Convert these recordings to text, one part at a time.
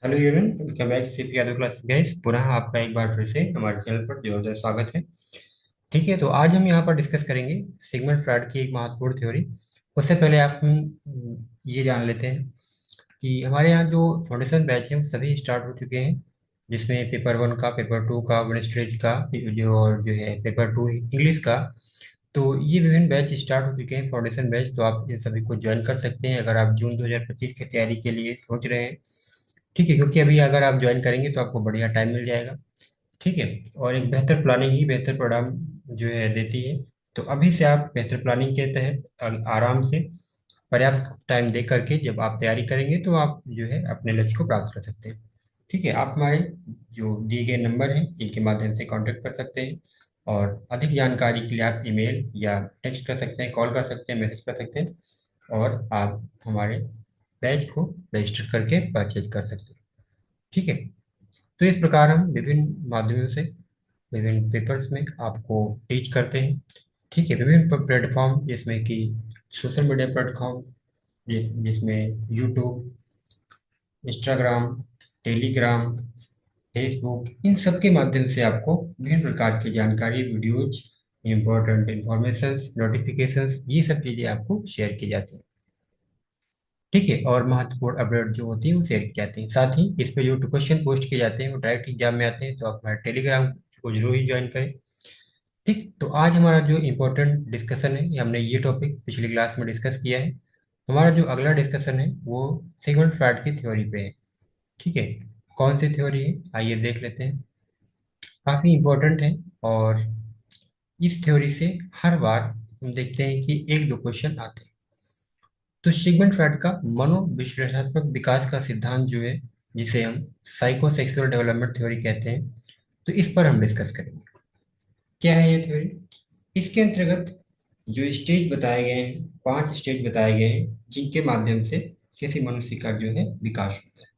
Hello everyone, welcome back सिप Yadav class guys. पुनः आपका एक बार फिर से हमारे चैनल पर जोरदार स्वागत है। ठीक है, तो आज हम यहाँ पर डिस्कस करेंगे सिगमंड फ्रॉइड की एक महत्वपूर्ण थ्योरी। उससे पहले आप ये जान लेते हैं कि हमारे यहाँ जो फाउंडेशन बैच है वो सभी स्टार्ट हो चुके हैं, जिसमें पेपर वन का, पेपर टू का, वेस्टेज का, जो और जो है पेपर टू इंग्लिश का। तो ये विभिन्न बैच स्टार्ट हो चुके हैं, फाउंडेशन बैच। तो आप इन सभी को ज्वाइन कर सकते हैं अगर आप जून 2025 की तैयारी के लिए सोच रहे हैं। ठीक है, क्योंकि अभी अगर आप ज्वाइन करेंगे तो आपको बढ़िया टाइम मिल जाएगा। ठीक है, और एक बेहतर प्लानिंग ही बेहतर परिणाम जो है देती है। तो अभी से आप बेहतर प्लानिंग के तहत आराम से पर्याप्त टाइम दे करके जब आप तैयारी करेंगे तो आप जो है अपने लक्ष्य को प्राप्त कर सकते हैं। ठीक है, आप हमारे जो दिए गए नंबर हैं जिनके माध्यम से कांटेक्ट कर सकते हैं, और अधिक जानकारी के लिए आप ईमेल या टेक्स्ट कर सकते हैं, कॉल कर सकते हैं, मैसेज कर सकते हैं, और आप हमारे बैच को रजिस्टर करके परचेज कर सकते हैं। ठीक है, तो इस प्रकार हम विभिन्न माध्यमों से विभिन्न पेपर्स में आपको टीच करते हैं। ठीक है, विभिन्न प्लेटफॉर्म जिसमें कि सोशल मीडिया प्लेटफॉर्म, जिसमें यूट्यूब, इंस्टाग्राम, टेलीग्राम, फेसबुक, इन सब के माध्यम से आपको विभिन्न प्रकार की जानकारी, वीडियोज, इंपॉर्टेंट इंफॉर्मेशंस, नोटिफिकेशंस, ये सब चीज़ें आपको शेयर की जाती हैं। ठीक है, और महत्वपूर्ण अपडेट जो होती है वो शेयर की जाती है। साथ ही इस पे जो क्वेश्चन पोस्ट किए जाते हैं वो डायरेक्ट एग्जाम में आते हैं, तो आप हमारे टेलीग्राम को जरूर ही ज्वाइन करें। ठीक, तो आज हमारा जो इम्पोर्टेंट डिस्कशन है, ये हमने ये टॉपिक पिछली क्लास में डिस्कस किया है। हमारा जो अगला डिस्कशन है वो सिगमंड फ्रॉइड की थ्योरी पे है। ठीक है, कौन सी थ्योरी है आइए देख लेते हैं। काफ़ी इम्पोर्टेंट है, और इस थ्योरी से हर बार हम देखते हैं कि एक दो क्वेश्चन आते हैं। तो सिगमंड फ्रॉइड का मनोविश्लेषणात्मक विकास का सिद्धांत जो है, जिसे हम साइकोसेक्सुअल डेवलपमेंट थ्योरी कहते हैं, तो इस पर हम डिस्कस करेंगे। क्या है ये थ्योरी? इसके अंतर्गत जो स्टेज बताए गए हैं, 5 स्टेज बताए गए हैं, जिनके माध्यम से किसी मनुष्य का जो है विकास होता है,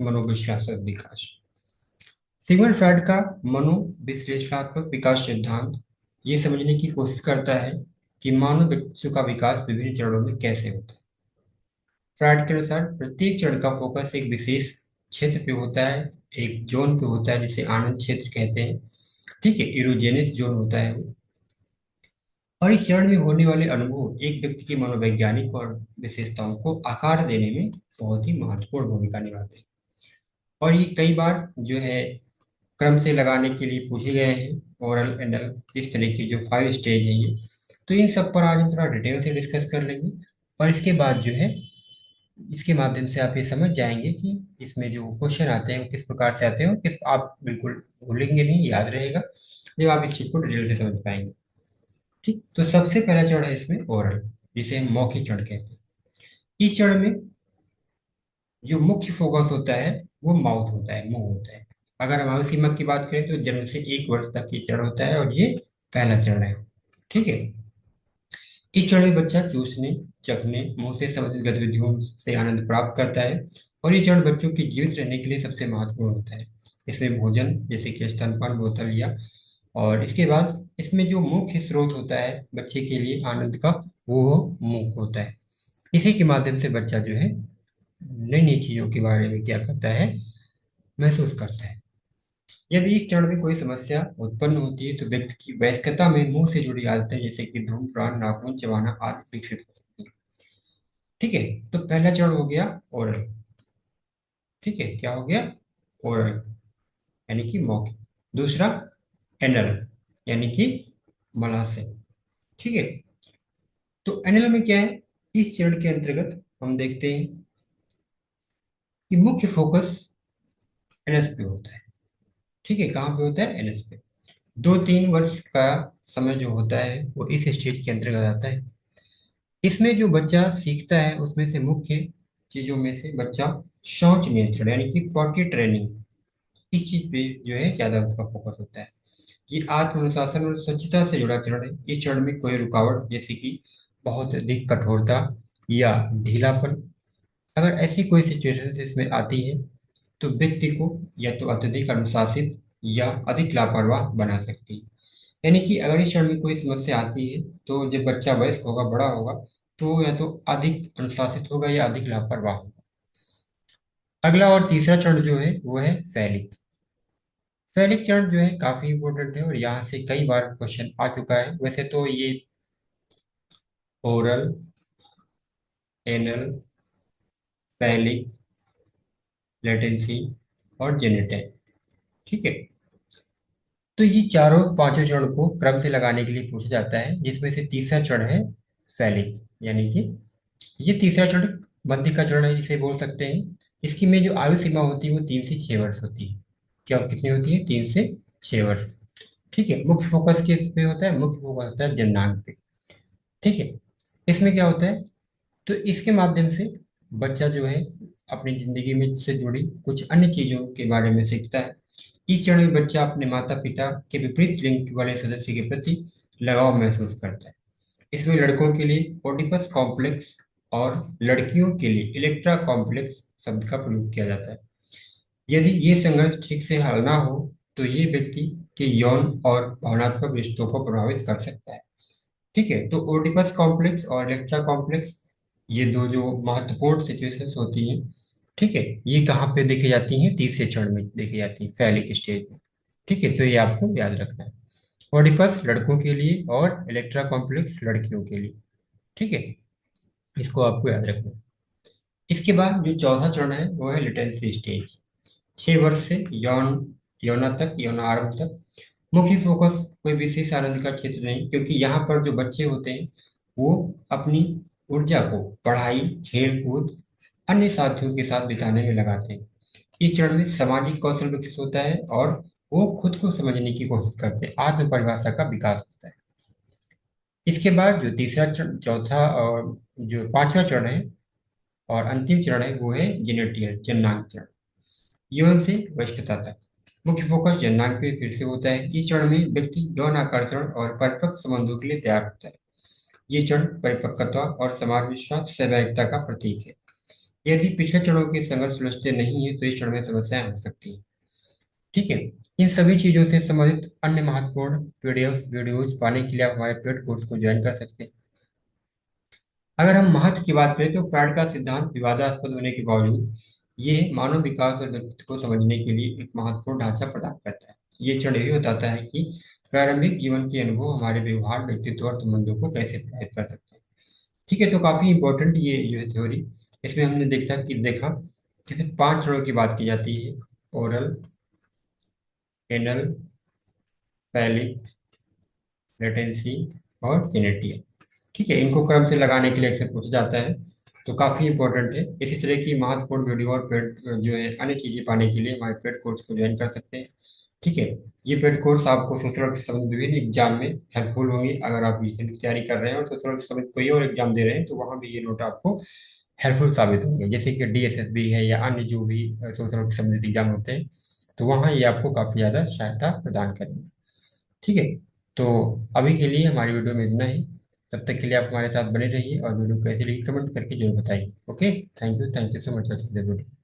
मनोविश्लेषणात्मक विकास। सिगमंड फ्रॉइड का मनोविश्लेषणात्मक विकास सिद्धांत ये समझने की कोशिश करता है कि मानव व्यक्तित्व का विकास विभिन्न चरणों में कैसे होता है। फ्रॉइड के अनुसार प्रत्येक चरण का फोकस एक विशेष क्षेत्र पे होता है, एक जोन पे होता है जिसे आनंद क्षेत्र कहते हैं। ठीक है, इरोजेनिक जोन होता है वो। और इस चरण में होने वाले अनुभव एक व्यक्ति की मनोवैज्ञानिक और विशेषताओं को आकार देने में बहुत ही महत्वपूर्ण भूमिका निभाते हैं। और ये कई बार जो है क्रम से लगाने के लिए पूछे गए हैं, ओरल एंडल, इस तरह की जो 5 स्टेज हैं ये। तो इन सब पर आज हम थोड़ा डिटेल से डिस्कस कर लेंगे, और इसके बाद जो है इसके माध्यम से आप ये समझ जाएंगे कि इसमें जो क्वेश्चन आते हैं वो किस प्रकार से आते हैं, और किस आप बिल्कुल भूलेंगे नहीं, याद रहेगा जब आप इस चीज को डिटेल से समझ पाएंगे। ठीक, तो सबसे पहला चरण है इसमें ओरल, जिसे हम मौखिक चरण कहते हैं। इस चरण में जो मुख्य फोकस होता है वो माउथ होता है, मुंह होता है। अगर हम आयु सीमा की बात करें तो जन्म से 1 वर्ष तक ये चरण होता है, और ये पहला चरण है। ठीक है, इस चरण में बच्चा चूसने, चखने, मुंह से संबंधित गतिविधियों से आनंद प्राप्त करता है। और ये चरण बच्चों की जीवित रहने के लिए सबसे महत्वपूर्ण होता है। इसमें भोजन जैसे कि स्तनपान, बोतल या, और इसके बाद इसमें जो मुख्य स्रोत होता है बच्चे के लिए आनंद का, वो मुंह होता है। इसी के माध्यम से बच्चा जो है नई नई चीजों के बारे में क्या करता है, महसूस करता है। यदि इस चरण में कोई समस्या उत्पन्न होती है तो व्यक्ति की वयस्कता में मुंह से जुड़ी आदतें जैसे कि धूम्रपान, नाखून चबाना आदि विकसित हो सकती है। ठीक है, तो पहला चरण हो गया ओरल। ठीक है, क्या हो गया? ओरल, यानी कि मौखिक। दूसरा एनल, यानी कि मलाशय। ठीक है, तो एनल में क्या है? इस चरण के अंतर्गत हम देखते हैं कि मुख्य फोकस एनएस पे होता है। ठीक है, कहाँ पे होता है? एनएस पे। 2-3 वर्ष का समय जो होता है वो इस स्टेज के अंतर्गत आता है। इसमें जो बच्चा सीखता है उसमें से मुख्य चीजों में से बच्चा शौच नियंत्रण, यानी कि पॉटी ट्रेनिंग, इस चीज पे जो है ज्यादा उसका फोकस होता है। ये आत्म अनुशासन और स्वच्छता से जुड़ा चरण है। इस चरण में कोई रुकावट जैसे कि बहुत अधिक कठोरता या ढीलापन, अगर ऐसी कोई सिचुएशन इसमें आती है तो व्यक्ति को या तो अत्यधिक अनुशासित या अधिक लापरवाह बना सकती है। यानी कि अगर इस क्षण में कोई समस्या आती है तो जब बच्चा वयस्क होगा, बड़ा होगा, तो या तो अधिक अनुशासित होगा या अधिक लापरवाह होगा। अगला और तीसरा चरण जो है वो है फैलिक। फैलिक चरण जो है काफी इंपॉर्टेंट है और यहाँ से कई बार क्वेश्चन आ चुका है। वैसे तो ये ओरल, एनल, फैलिक, लेटेंसी और जेनेटाइप। ठीक है। तो ये चारों पांचों चरण को क्रम से लगाने के लिए पूछा जाता है, जिसमें से तीसरा चरण है फैलिक, यानी कि ये तीसरा चरण मध्य का चरण है जिसे बोल सकते हैं। इसकी में जो आयु सीमा होती है वो 3 से 6 वर्ष होती है। क्या कितनी होती है? 3 से 6 वर्ष। ठीक है। मुख्य फोकस किस पे होता है? मुख्य फोकस होता है जननांग पे। ठीक है। इसमें क्या होता है? तो इसके माध्यम से बच्चा जो है अपनी जिंदगी में से जुड़ी कुछ अन्य चीजों के बारे में सीखता है। इस चरण में बच्चा अपने माता पिता के विपरीत लिंग वाले सदस्य के प्रति लगाव महसूस करता है। इसमें लड़कों के लिए ओडिपस कॉम्प्लेक्स और लड़कियों के लिए इलेक्ट्रा कॉम्प्लेक्स शब्द का प्रयोग किया जाता है। यदि ये संघर्ष ठीक से हल ना हो तो ये व्यक्ति के यौन और भावनात्मक रिश्तों को प्रभावित कर सकता है। ठीक है। तो ओडिपस कॉम्प्लेक्स और इलेक्ट्रा कॉम्प्लेक्स, ये दो जो महत्वपूर्ण सिचुएशंस होती हैं, ठीक है, ये कहाँ पे देखी जाती हैं? तीसरे चरण में देखी जाती हैं, फैलिक स्टेज में। ठीक है। तो ये आपको याद रखना है। ओडिपस लड़कों के लिए और इलेक्ट्रा कॉम्प्लेक्स लड़कियों के लिए। ठीक है। इसको आपको याद रखना है। इसके बाद जो चौथा चरण है वो है लिटेंसी स्टेज। 6 वर्ष से यौना तक, यौन आरंभ तक। मुख्य फोकस कोई विशेष आनंद का क्षेत्र नहीं, क्योंकि यहाँ पर जो बच्चे होते हैं वो अपनी ऊर्जा को पढ़ाई, खेल कूद, अन्य साथियों के साथ बिताने में लगाते हैं। इस चरण में सामाजिक कौशल विकसित होता है और वो खुद को समझने की कोशिश करते हैं, आत्म परिभाषा का विकास होता है। इसके बाद जो तीसरा चरण, चौथा और जो पांचवा चरण है और अंतिम चरण है वो है जेनेटियल, जननांग चरण। यौन से वयस्कता तक मुख्य फोकस जननांग पे फिर से होता है। इस चरण में व्यक्ति यौन आकर्षण और परिपक्व संबंधों के लिए तैयार होता है। ये चरण परिपक्वता और समाज विश्वास सहभागिता का प्रतीक है। यदि पिछले चरणों के संघर्ष सुलझते नहीं है तो इस चरण में समस्याएं हो सकती हैं। ठीक है। इन सभी चीजों से संबंधित अन्य महत्वपूर्ण पीडीएफ वीडियोज पाने के लिए आप हमारे पेड कोर्स को ज्वाइन कर सकते हैं। अगर हम महत्व की बात करें तो फ्राइड का सिद्धांत विवादास्पद होने के बावजूद ये मानव विकास और व्यक्तित्व को समझने के लिए एक महत्वपूर्ण ढांचा प्रदान करता है। ये चरण भी बताता है कि प्रारंभिक जीवन के अनुभव हमारे व्यवहार, व्यक्तित्व और संबंधों को कैसे प्रभावित कर सकते हैं। ठीक है। तो काफी इंपॉर्टेंट ये जो है थ्योरी। इसमें हमने देखा जैसे 5 चरणों की बात की जाती है: ओरल, एनल, पैलिक, लेटेंसी और जेनेटिया। ठीक है। इनको क्रम से लगाने के लिए अक्सर पूछा जाता है, तो काफी इंपॉर्टेंट है। इसी तरह की महत्वपूर्ण वीडियो और पेड जो है अन्य चीजें पाने के लिए हमारे पेड कोर्स को ज्वाइन कर सकते हैं। ठीक है। ये पेड कोर्स आपको सोशल वर्क से संबंधित विभिन्न एग्जाम में हेल्पफुल होंगे। अगर आप बीसीए की तैयारी कर रहे हैं और सोशल वर्क से संबंधित कोई और एग्जाम दे रहे हैं तो वहाँ भी ये नोट आपको हेल्पफुल साबित होंगे, जैसे कि डीएसएसबी है या अन्य जो भी सोशल वर्क से संबंधित एग्जाम होते हैं, तो वहाँ ये आपको काफी ज्यादा सहायता प्रदान करेंगे। ठीक है। तो अभी के लिए हमारी वीडियो में इतना ही। तब तक के लिए आप हमारे साथ बने रहिए और वीडियो कैसे लगी कमेंट करके जरूर बताइए। Okay. Thank you so much for the video.